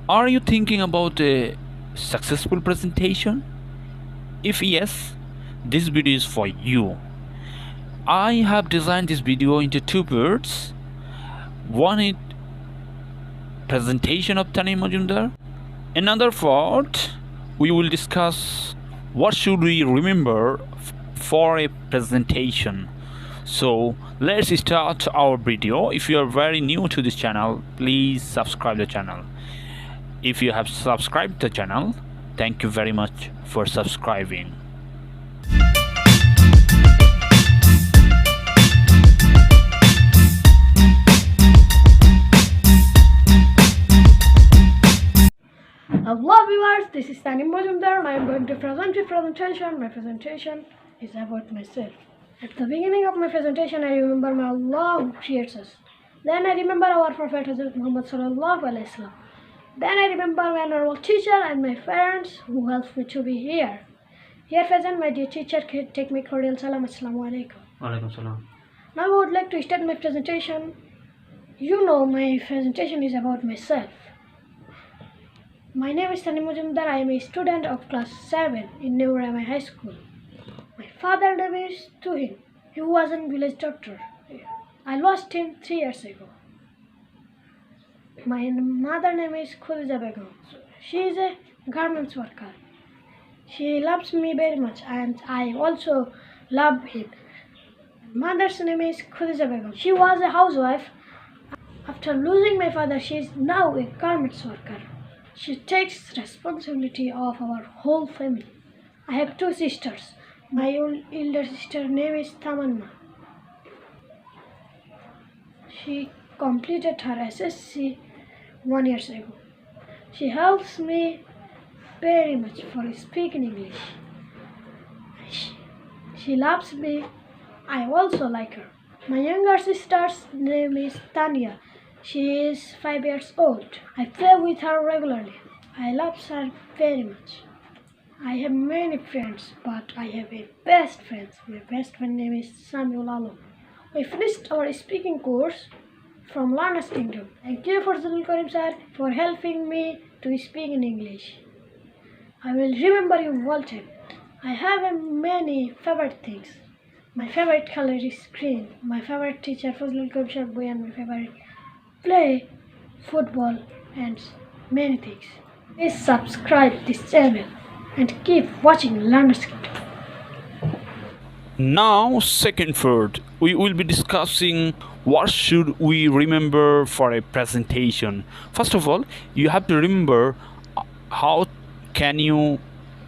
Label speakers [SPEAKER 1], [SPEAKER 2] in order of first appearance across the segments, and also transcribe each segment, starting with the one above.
[SPEAKER 1] Are you thinking about a successful presentation? If yes, this video is for you. I have designed this video into two parts. One is presentation of Tanim. Another part, we will discuss what should we remember for a presentation. So let's start our video. If you are very new to this channel, please subscribe the channel. If you have subscribed the channel, thank you very much for subscribing.
[SPEAKER 2] Hello viewers, this is Tanim and I am going to present a presentation. My presentation is about myself. At the beginning of my presentation, I remember my Allah who creates us. Then I remember our Prophet Hazrat Muhammad Sallallahu Alaihi Wasallam. Then I remember my normal teacher and my parents who helped me to be here. Here present, my dear teacher, take me cordial salam. Assalamu alaikum.
[SPEAKER 1] Walaikum salam.
[SPEAKER 2] Now I would like to start my presentation. You know, my presentation is about myself. My name is Tanim. I am a student of class 7 in New Rama High School. My father's name is Tanim. He was a village doctor. I lost him 3 years ago. My mother name is Khadija Begum. She is a garments worker. She loves me very much and I also love him. Mother's name is Khadija Begum. She was a housewife. After losing my father, she is now a garments worker. She takes responsibility of our whole family. I have 2 sisters. My elder sister name is Tamanna. She completed her SSC 1 year ago. She helps me very much for speaking English. She loves me. I also like her. My younger sister's name is Tanya. She is 5 years old. I play with her regularly. I love her very much. I have many friends, but I have a best friend. My best friend name is Samuel Alom. We finished our speaking course from Learner's Kingdom. Thank you for Zul Karim sir for helping me to speak in English. I will remember you all time. I have many favorite things. My favorite color is green. My favorite teacher Fazlul Karim sir and my favorite play football and many things. Please subscribe this channel and keep watching Learner's Kingdom.
[SPEAKER 1] Now, second part, we will be discussing what should we remember for a presentation. First of all, you have to remember how can you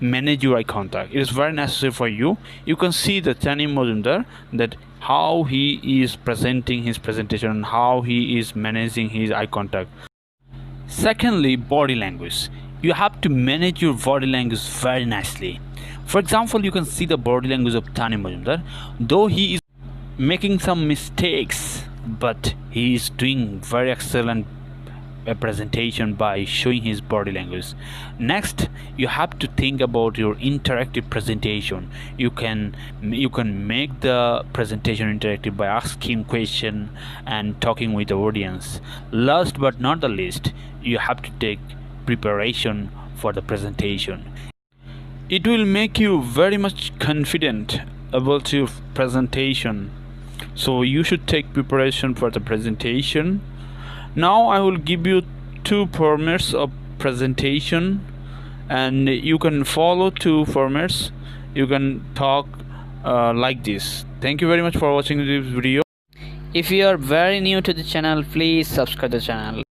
[SPEAKER 1] manage your eye contact. It is very necessary for you. You can see the Tanim Majumdar that how he is presenting his presentation and how he is managing his eye contact. Secondly, body language. You have to manage your body language very nicely. For example, you can see the body language of Tanim Majumdar. Though he is making some mistakes, but he is doing very excellent a presentation by showing his body language. Next, you have to think about your interactive presentation. You can make the presentation interactive by asking question and talking with the audience. Last but not the least, you have to take preparation for the presentation. It will make you very much confident about your presentation, so you should take preparation for the presentation. Now I will give you 2 formats of presentation and you can follow 2 formats. You can talk like this. Thank you very much for watching this video.
[SPEAKER 3] If you are very new to the channel, please subscribe the channel.